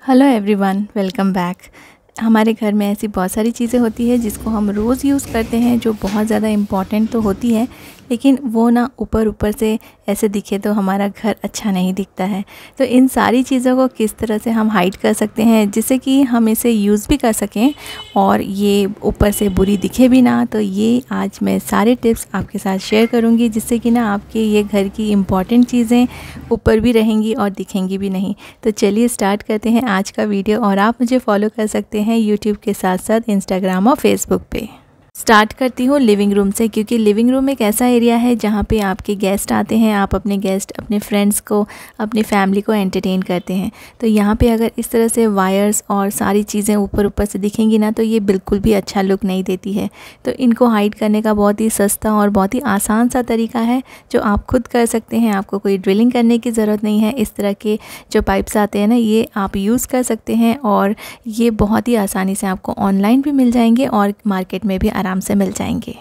Hello everyone, welcome back. हमारे घर में ऐसी बहुत सारी चीज़ें होती है जिसको हम रोज़ यूज़ करते हैं, जो बहुत ज़्यादा इम्पॉर्टेंट तो होती है, लेकिन वो ना ऊपर से ऐसे दिखे तो हमारा घर अच्छा नहीं दिखता है। तो इन सारी चीज़ों को किस तरह से हम हाइड कर सकते हैं जिससे कि हम इसे यूज़ भी कर सकें और ये ऊपर से बुरी दिखे भी ना। तो ये आज मैं सारे टिप्स आपके साथ शेयर करूँगी जिससे कि ना आपके ये घर की इम्पॉर्टेंट चीज़ें ऊपर भी रहेंगी और दिखेंगी भी नहीं। तो चलिए स्टार्ट करते हैं आज का वीडियो। और आप मुझे फॉलो कर सकते हैं यूट्यूब के साथ साथ इंस्टाग्राम और फेसबुक पे। स्टार्ट करती हूँ लिविंग रूम से, क्योंकि लिविंग रूम एक ऐसा एरिया है जहाँ पे आपके गेस्ट आते हैं, आप अपने गेस्ट, अपने फ्रेंड्स को, अपनी फैमिली को एंटरटेन करते हैं। तो यहाँ पे अगर इस तरह से वायर्स और सारी चीज़ें ऊपर से दिखेंगी ना, तो ये बिल्कुल भी अच्छा लुक नहीं देती है। तो इनको हाइड करने का बहुत ही सस्ता और बहुत ही आसान सा तरीका है जो आप खुद कर सकते हैं। आपको कोई ड्रिलिंग करने की ज़रूरत नहीं है। इस तरह के जो पाइप्स आते हैं ना, ये आप यूज़ कर सकते हैं और ये बहुत ही आसानी से आपको ऑनलाइन भी मिल जाएंगे और मार्केट में भी आराम से मिल जाएंगे।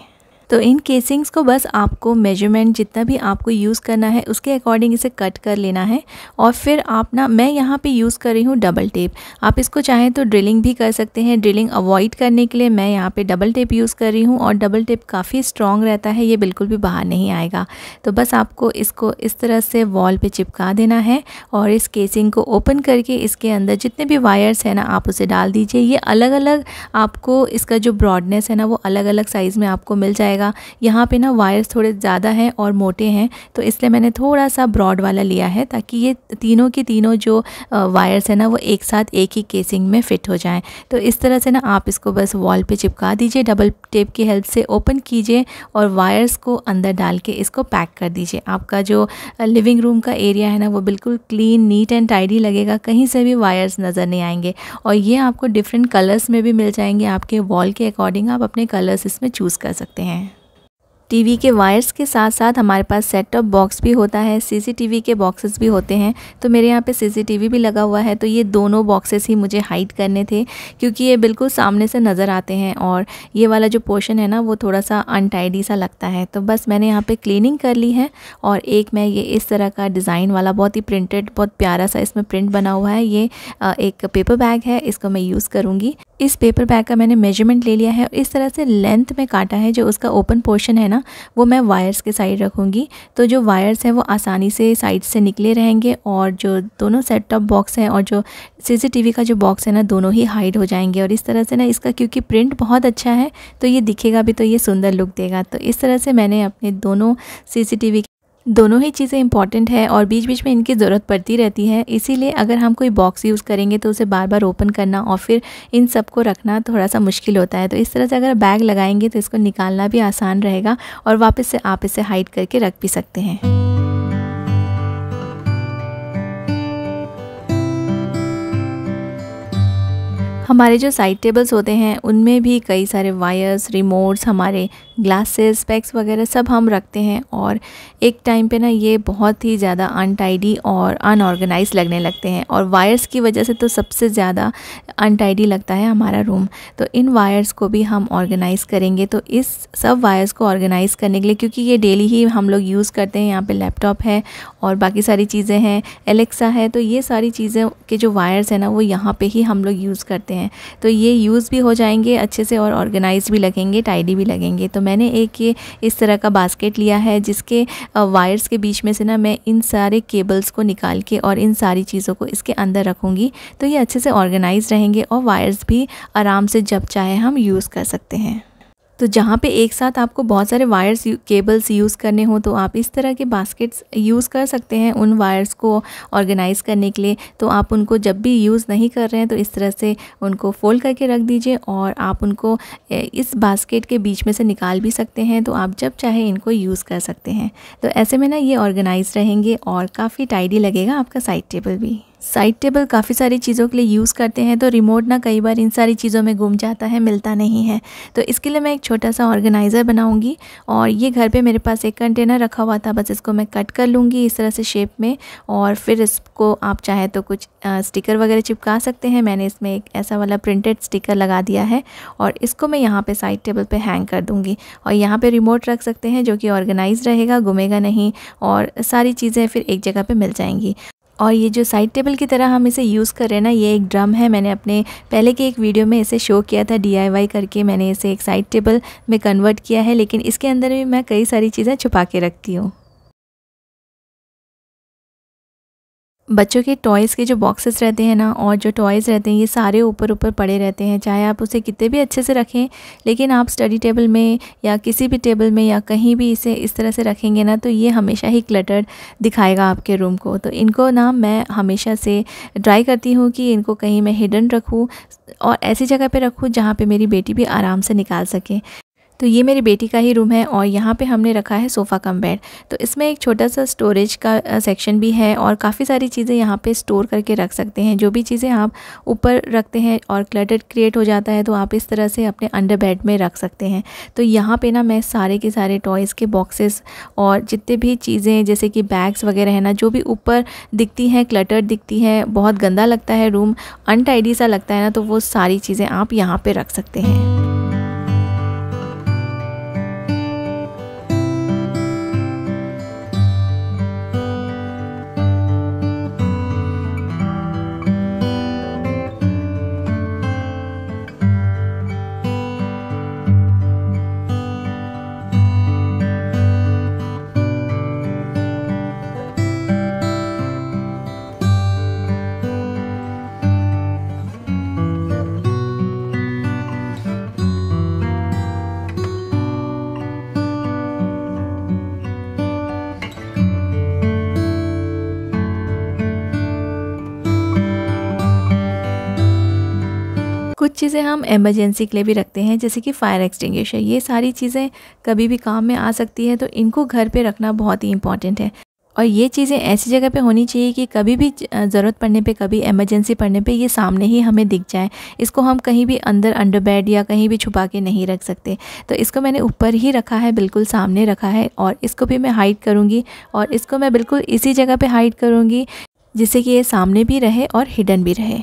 तो इन केसिंग्स को बस आपको मेजरमेंट जितना भी आपको यूज़ करना है उसके अकॉर्डिंग इसे कट कर लेना है। और फिर आप ना, मैं यहाँ पे यूज़ कर रही हूँ डबल टेप। आप इसको चाहें तो ड्रिलिंग भी कर सकते हैं। ड्रिलिंग अवॉइड करने के लिए मैं यहाँ पे डबल टेप यूज़ कर रही हूँ और डबल टेप काफ़ी स्ट्रॉन्ग रहता है, ये बिल्कुल भी बाहर नहीं आएगा। तो बस आपको इसको इस तरह से वॉल पर चिपका देना है और इस केसिंग को ओपन करके इसके अंदर जितने भी वायर्स हैं ना, आप उसे डाल दीजिए। ये अलग अलग आपको, इसका जो ब्रॉडनेस है ना, वो अलग अलग साइज़ में आपको मिल जाएगा। यहाँ पे ना वायर्स थोड़े ज़्यादा हैं और मोटे हैं, तो इसलिए मैंने थोड़ा सा ब्रॉड वाला लिया है ताकि ये तीनों की तीनों जो वायर्स है ना, वो एक साथ एक ही केसिंग में फ़िट हो जाएं। तो इस तरह से ना आप इसको बस वॉल पे चिपका दीजिए, डबल टेप की हेल्प से ओपन कीजिए और वायर्स को अंदर डाल के इसको पैक कर दीजिए। आपका जो लिविंग रूम का एरिया है ना, वो बिल्कुल क्लीन, नीट एंड टाइडी लगेगा, कहीं से भी वायर्स नज़र नहीं आएंगे। और ये आपको डिफरेंट कलर्स में भी मिल जाएंगे। आपके वॉल के अकॉर्डिंग आप अपने कलर्स इसमें चूज़ कर सकते हैं। टीवी के वायर्स के साथ साथ हमारे पास सेट टॉप बॉक्स भी होता है, सीसीटीवी के बॉक्सेस भी होते हैं। तो मेरे यहाँ पे सीसीटीवी भी लगा हुआ है, तो ये दोनों बॉक्सेस ही मुझे हाइड करने थे क्योंकि ये बिल्कुल सामने से नज़र आते हैं और ये वाला जो पोर्शन है ना, वो थोड़ा सा अनटाइडी सा लगता है। तो बस मैंने यहाँ पे क्लीनिंग कर ली है और एक मैं ये इस तरह का डिज़ाइन वाला, बहुत ही प्रिंटेड, बहुत प्यारा सा इसमें प्रिंट बना हुआ है, ये एक पेपर बैग है, इसको मैं यूज़ करूँगी। इस पेपर बैग का मैंने मेजरमेंट ले लिया है और इस तरह से लेंथ में काटा है। जो उसका ओपन पोर्शन है ना, वो मैं वायर्स के साइड रखूँगी, तो जो वायर्स हैं वो आसानी से साइड से निकले रहेंगे और जो दोनों सेट टॉप बॉक्स हैं और जो सीसीटीवी का जो बॉक्स है ना, दोनों ही हाइड हो जाएंगे। और इस तरह से ना, इसका क्योंकि प्रिंट बहुत अच्छा है तो ये दिखेगा भी, तो ये सुंदर लुक देगा। तो इस तरह से मैंने अपने दोनों सीसीटीवी, दोनों ही चीज़ें इंपॉर्टेंट है और बीच बीच में इनकी ज़रूरत पड़ती रहती है, इसीलिए अगर हम कोई बॉक्स यूज़ करेंगे तो उसे बार बार ओपन करना और फिर इन सब को रखना थोड़ा सा मुश्किल होता है। तो इस तरह से अगर बैग लगाएंगे तो इसको निकालना भी आसान रहेगा और वापस से आप इसे हाइड करके रख भी सकते हैं। हमारे जो साइड टेबल्स होते हैं उनमें भी कई सारे वायर्स, रिमोट्स, हमारे ग्लासेस, स्पेक्स वगैरह सब हम रखते हैं और एक टाइम पे ना ये बहुत ही ज़्यादा अनटाइडी और अनऑर्गेनाइज लगने लगते हैं और वायर्स की वजह से तो सबसे ज़्यादा अनटाइडी लगता है हमारा रूम। तो इन वायर्स को भी हम ऑर्गेनाइज़ करेंगे। तो इस सब वायर्स को ऑर्गेनाइज़ करने के लिए, क्योंकि ये डेली ही हम लोग यूज़ करते हैं, यहाँ पे लैपटॉप है और बाकी सारी चीज़ें हैं, एलेक्सा है, तो ये सारी चीज़ें के जो वायर्स हैं ना, वो यहाँ पे ही हम लोग यूज़ करते हैं। तो ये यूज़ भी हो जाएंगे अच्छे से और ऑर्गेनाइज भी लगेंगे, टाइडी भी लगेंगे। तो मैंने एक ये इस तरह का बास्केट लिया है जिसके वायर्स के बीच में से ना मैं इन सारे केबल्स को निकाल के और इन सारी चीज़ों को इसके अंदर रखूँगी, तो ये अच्छे से ऑर्गेनाइज रहेंगे और वायर्स भी आराम से जब चाहे हम यूज़ कर सकते हैं। तो जहाँ पे एक साथ आपको बहुत सारे वायर्स, केबल्स यूज़ करने हो तो आप इस तरह के बास्केट्स यूज़ कर सकते हैं उन वायर्स को ऑर्गेनाइज़ करने के लिए। तो आप उनको जब भी यूज़ नहीं कर रहे हैं तो इस तरह से उनको फोल्ड करके रख दीजिए और आप उनको इस बास्केट के बीच में से निकाल भी सकते हैं, तो आप जब चाहे इनको यूज़ कर सकते हैं। तो ऐसे में ना ये ऑर्गेनाइज रहेंगे और काफ़ी टाइडी लगेगा आपका साइड टेबल भी। साइड टेबल काफ़ी सारी चीज़ों के लिए यूज़ करते हैं, तो रिमोट ना कई बार इन सारी चीज़ों में गुम जाता है, मिलता नहीं है। तो इसके लिए मैं एक छोटा सा ऑर्गेनाइज़र बनाऊंगी और ये घर पे मेरे पास एक कंटेनर रखा हुआ था, बस इसको मैं कट कर लूँगी इस तरह से शेप में और फिर इसको आप चाहे तो कुछ स्टिकर वगैरह चिपका सकते हैं। मैंने इसमें एक ऐसा वाला प्रिंटेड स्टिकर लगा दिया है और इसको मैं यहाँ पर साइड टेबल पर हैंग कर दूँगी और यहाँ पर रिमोट रख सकते हैं जो कि ऑर्गेनाइज रहेगा, गुमेगा नहीं और सारी चीज़ें फिर एक जगह पर मिल जाएंगी। और ये जो साइड टेबल की तरह हम इसे यूज़ कर रहे हैं ना, ये एक ड्रम है। मैंने अपने पहले के एक वीडियो में इसे शो किया था, DIY करके मैंने इसे एक साइड टेबल में कन्वर्ट किया है, लेकिन इसके अंदर भी मैं कई सारी चीज़ें छुपा के रखती हूँ। बच्चों के टॉयज़ के जो बॉक्सेस रहते हैं ना, और जो टॉयज़ रहते हैं, ये सारे ऊपर ऊपर पड़े रहते हैं। चाहे आप उसे कितने भी अच्छे से रखें, लेकिन आप स्टडी टेबल में या किसी भी टेबल में या कहीं भी इसे इस तरह से रखेंगे ना, तो ये हमेशा ही क्लटर्ड दिखाएगा आपके रूम को। तो इनको ना मैं हमेशा से ट्राई करती हूँ कि इनको कहीं मैं हिडन रखूँ और ऐसी जगह पे रखूँ जहाँ पे मेरी बेटी भी आराम से निकाल सके। तो ये मेरी बेटी का ही रूम है और यहाँ पे हमने रखा है सोफ़ा कम बेड। तो इसमें एक छोटा सा स्टोरेज का सेक्शन भी है और काफ़ी सारी चीज़ें यहाँ पे स्टोर करके रख सकते हैं। जो भी चीज़ें आप ऊपर रखते हैं और क्लटर क्रिएट हो जाता है, तो आप इस तरह से अपने अंडर बेड में रख सकते हैं। तो यहाँ पे ना मैं सारे के सारे टॉयज़ के बॉक्सेस और जितने भी चीज़ें जैसे कि बैग्स वगैरह है ना, जो भी ऊपर दिखती हैं, क्लटर दिखती हैं, बहुत गंदा लगता है रूम, अनटाइडी सा लगता है ना, तो वो सारी चीज़ें आप यहाँ पर रख सकते हैं। कुछ चीज़ें हम इमरजेंसी के लिए भी रखते हैं, जैसे कि फायर एक्सटिंग्विशर। ये सारी चीज़ें कभी भी काम में आ सकती है, तो इनको घर पे रखना बहुत ही इम्पॉर्टेंट है। और ये चीज़ें ऐसी जगह पे होनी चाहिए कि कभी भी ज़रूरत पड़ने पे, कभी इमरजेंसी पड़ने पे ये सामने ही हमें दिख जाए। इसको हम कहीं भी अंडर बेड या कहीं भी छुपा के नहीं रख सकते। तो इसको मैंने ऊपर ही रखा है, बिल्कुल सामने रखा है, और इसको भी मैं हाइड करूँगी और इसको मैं बिल्कुल इसी जगह पर हाइड करूँगी, जिससे कि ये सामने भी रहे और हिडन भी रहे।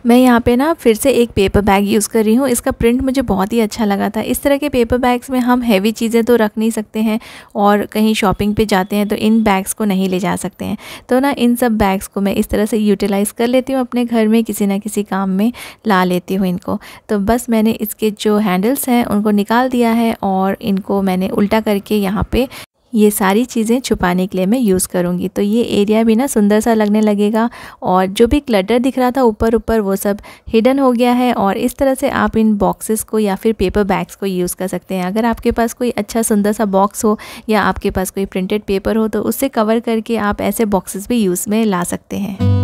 मैं यहाँ पे ना फिर से एक पेपर बैग यूज़ कर रही हूँ। इसका प्रिंट मुझे बहुत ही अच्छा लगा था। इस तरह के पेपर बैग्स में हम हैवी चीज़ें तो रख नहीं सकते हैं, और कहीं शॉपिंग पे जाते हैं तो इन बैग्स को नहीं ले जा सकते हैं। तो ना इन सब बैग्स को मैं इस तरह से यूटिलाइज़ कर लेती हूँ, अपने घर में किसी ना किसी काम में ला लेती हूँ इनको। तो बस मैंने इसके जो हैंडल्स हैं उनको निकाल दिया है और इनको मैंने उल्टा करके यहाँ पे ये सारी चीज़ें छुपाने के लिए मैं यूज़ करूँगी। तो ये एरिया भी ना सुंदर सा लगने लगेगा, और जो भी क्लटर दिख रहा था ऊपर ऊपर वो सब हिडन हो गया है। और इस तरह से आप इन बॉक्सेस को या फिर पेपर बैग्स को यूज़ कर सकते हैं। अगर आपके पास कोई अच्छा सुंदर सा बॉक्स हो या आपके पास कोई प्रिंटेड पेपर हो, तो उससे कवर करके आप ऐसे बॉक्सेस भी यूज़ में ला सकते हैं।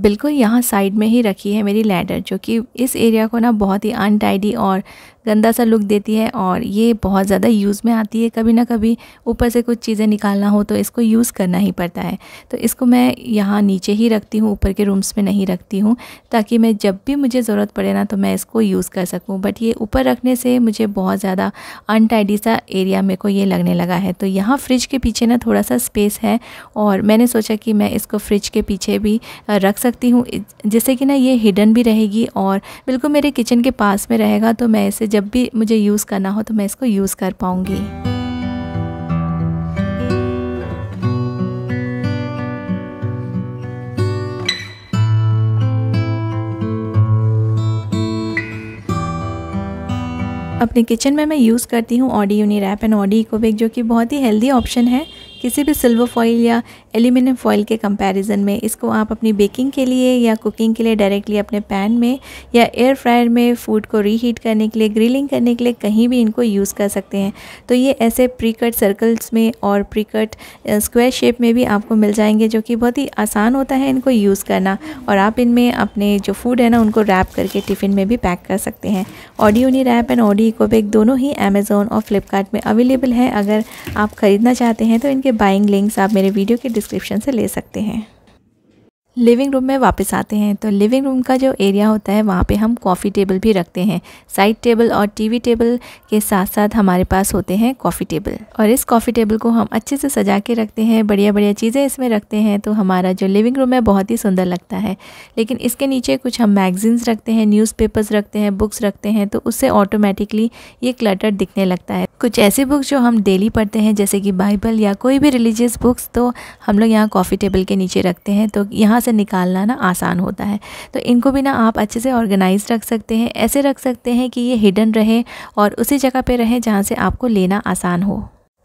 बिल्कुल यहाँ साइड में ही रखी है मेरी लैडर, जो कि इस एरिया को ना बहुत ही अनटाइडी और गंदा सा लुक देती है, और ये बहुत ज़्यादा यूज़ में आती है। कभी ना कभी ऊपर से कुछ चीज़ें निकालना हो तो इसको यूज़ करना ही पड़ता है। तो इसको मैं यहाँ नीचे ही रखती हूँ, ऊपर के रूम्स में नहीं रखती हूँ, ताकि मैं जब भी मुझे ज़रूरत पड़े ना तो मैं इसको यूज़ कर सकूँ। बट ये ऊपर रखने से मुझे बहुत ज़्यादा अनटाइडी सा एरिया मेरे को ये लगने लगा है। तो यहाँ फ्रिज के पीछे ना थोड़ा सा स्पेस है, और मैंने सोचा कि मैं इसको फ्रिज के पीछे भी रख सकती हूँ, जिससे कि ना ये हिडन भी रहेगी और बिल्कुल मेरे किचन के पास में रहेगा। तो मैं इसे जब भी मुझे यूज़ करना हो तो मैं इसको यूज़ कर पाऊँगी। अपने किचन में मैं यूज़ करती हूँ Oddy Uniwrap and Oddy Ecobake, जो कि बहुत ही हेल्दी ऑप्शन है। किसी भी सिल्वर फॉइल या एल्यूमिनियम फॉइल के कंपैरिजन में इसको आप अपनी बेकिंग के लिए या कुकिंग के लिए डायरेक्टली अपने पैन में या एयर फ्रायर में फूड को रीहीट करने के लिए, ग्रिलिंग करने के लिए कहीं भी इनको यूज़ कर सकते हैं। तो ये ऐसे प्री कट सर्कल्स में और प्री कट स्क्वायर शेप में भी आपको मिल जाएंगे, जो कि बहुत ही आसान होता है इनको यूज़ करना। और आप इनमें अपने जो फूड है ना उनको रैप करके टिफ़िन में भी पैक कर सकते हैं। Oddy Uniwrap and Oddy Ecobake दोनों ही अमेज़ॉन और फ्लिपकार्ट में अवेलेबल है। अगर आप ख़रीदना चाहते हैं तो इनके बाइंग लिंक्स आप मेरे वीडियो के डिस्क्रिप्शन से ले सकते हैं। लिविंग रूम में वापस आते हैं। तो लिविंग रूम का जो एरिया होता है वहाँ पे हम कॉफ़ी टेबल भी रखते हैं। साइड टेबल और टीवी टेबल के साथ साथ हमारे पास होते हैं कॉफ़ी टेबल, और इस कॉफ़ी टेबल को हम अच्छे से सजा के रखते हैं, बढ़िया बढ़िया चीज़ें इसमें रखते हैं, तो हमारा जो लिविंग रूम है बहुत ही सुंदर लगता है। लेकिन इसके नीचे कुछ हम मैगज़ीन्स रखते हैं, न्यूज़पेपर्स रखते हैं, बुक्स रखते हैं, तो उससे ऑटोमेटिकली ये क्लटर दिखने लगता है। कुछ ऐसी बुक्स जो हम डेली पढ़ते हैं जैसे कि बाइबल या कोई भी रिलीजियस बुक्स, तो हम लोग यहाँ कॉफ़ी टेबल के नीचे रखते हैं, तो यहाँ से निकालना ना आसान होता है। तो इनको भी ना आप अच्छे से ऑर्गेनाइज रख सकते हैं, ऐसे रख सकते हैं कि ये हिडन रहे और उसी जगह पे रहे जहाँ से आपको लेना आसान हो।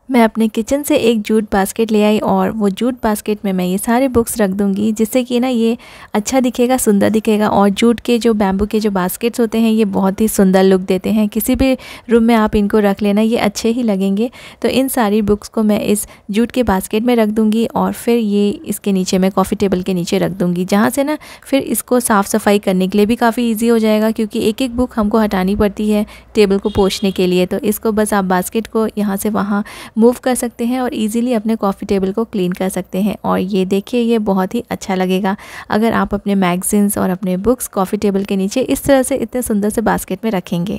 मैं अपने किचन से एक जूट बास्केट ले आई और वो जूट बास्केट में मैं ये सारे बुक्स रख दूँगी, जिससे कि ना ये अच्छा दिखेगा, सुंदर दिखेगा। और जूट के जो बैम्बू के जो बास्केट्स होते हैं ये बहुत ही सुंदर लुक देते हैं, किसी भी रूम में आप इनको रख लेना, ये अच्छे ही लगेंगे। तो इन सारी बुक्स को मैं इस जूट के बास्केट में रख दूँगी और फिर ये इसके नीचे मैं कॉफ़ी टेबल के नीचे रख दूँगी, जहाँ से ना फिर इसको साफ़ सफाई करने के लिए भी काफ़ी ईजी हो जाएगा, क्योंकि एक एक बुक हमको हटानी पड़ती है टेबल को पोंछने के लिए। तो इसको बस आप बास्केट को यहाँ से वहाँ मूव कर सकते हैं और इजीली अपने कॉफ़ी टेबल को क्लीन कर सकते हैं। और ये देखिए, ये बहुत ही अच्छा लगेगा अगर आप अपने मैगज़ीन्स और अपने बुक्स कॉफ़ी टेबल के नीचे इस तरह से इतने सुंदर से बास्केट में रखेंगे।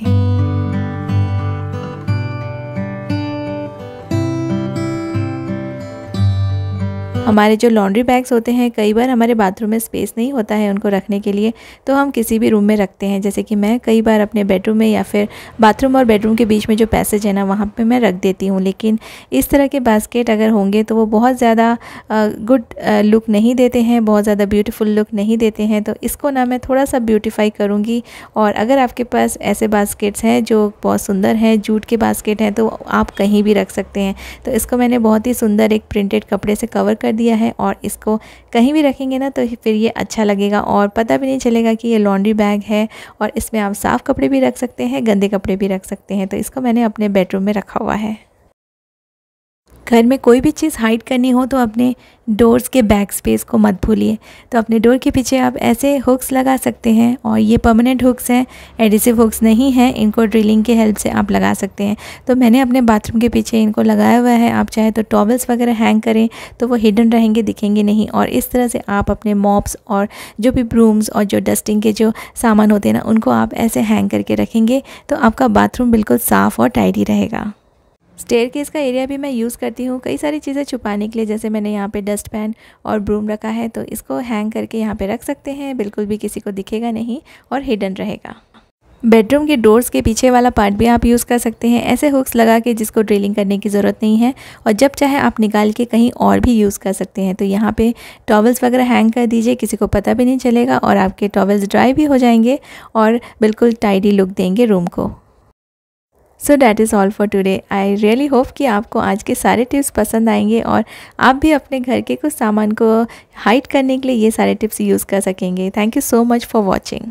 हमारे जो लॉन्ड्री बैग्स होते हैं, कई बार हमारे बाथरूम में स्पेस नहीं होता है उनको रखने के लिए, तो हम किसी भी रूम में रखते हैं। जैसे कि मैं कई बार अपने बेडरूम में या फिर बाथरूम और बेडरूम के बीच में जो पैसेज है ना, वहाँ पे मैं रख देती हूँ। लेकिन इस तरह के बास्केट अगर होंगे तो वो बहुत ज़्यादा गुड लुक नहीं देते हैं, बहुत ज़्यादा ब्यूटीफुल लुक नहीं देते हैं। तो इसको ना मैं थोड़ा सा ब्यूटीफाई करूँगी। और अगर आपके पास ऐसे बास्केट्स हैं जो बहुत सुंदर हैं, जूट के बास्केट हैं, तो आप कहीं भी रख सकते हैं। तो इसको मैंने बहुत ही सुंदर एक प्रिंटेड कपड़े से कवर कर दिया है और इसको कहीं भी रखेंगे ना तो फिर ये अच्छा लगेगा और पता भी नहीं चलेगा कि ये लॉन्ड्री बैग है। और इसमें आप साफ़ कपड़े भी रख सकते हैं, गंदे कपड़े भी रख सकते हैं। तो इसको मैंने अपने बेडरूम में रखा हुआ है। घर में कोई भी चीज़ हाइड करनी हो तो अपने डोर्स के बैक स्पेस को मत भूलिए। तो अपने डोर के पीछे आप ऐसे हुक्स लगा सकते हैं, और ये परमानेंट हुक्स हैं, एडिसिव हुक्स नहीं हैं। इनको ड्रिलिंग के हेल्प से आप लगा सकते हैं। तो मैंने अपने बाथरूम के पीछे इनको लगाया हुआ है। आप चाहे तो टॉवल्स वगैरह हैंग करें तो वो हिडन रहेंगे, दिखेंगे नहीं। और इस तरह से आप अपने मॉप्स और जो भी ब्रूम्स और जो डस्टिंग के जो सामान होते हैं ना, उनको आप ऐसे हैंग करके रखेंगे तो आपका बाथरूम बिल्कुल साफ़ और टाइडी रहेगा। स्टेयरकेस का एरिया भी मैं यूज़ करती हूँ कई सारी चीज़ें छुपाने के लिए। जैसे मैंने यहाँ पे डस्ट पैन और ब्रूम रखा है, तो इसको हैंग करके यहाँ पे रख सकते हैं, बिल्कुल भी किसी को दिखेगा नहीं और हिडन रहेगा। बेडरूम के डोर्स के पीछे वाला पार्ट भी आप यूज़ कर सकते हैं ऐसे हुक्स लगा के, जिसको ड्रिलिंग करने की ज़रूरत नहीं है, और जब चाहे आप निकाल के कहीं और भी यूज़ कर सकते हैं। तो यहाँ पे टॉवल्स वगैरह हैंग कर दीजिए, किसी को पता भी नहीं चलेगा और आपके टॉवल्स ड्राई भी हो जाएंगे और बिल्कुल टाइडी लुक देंगे रूम को। So that is all for today. I really hope कि आपको आज के सारे टिप्स पसंद आएंगे और आप भी अपने घर के कुछ सामान को हाइड करने के लिए ये सारे टिप्स यूज़ कर सकेंगे। Thank you so much for watching.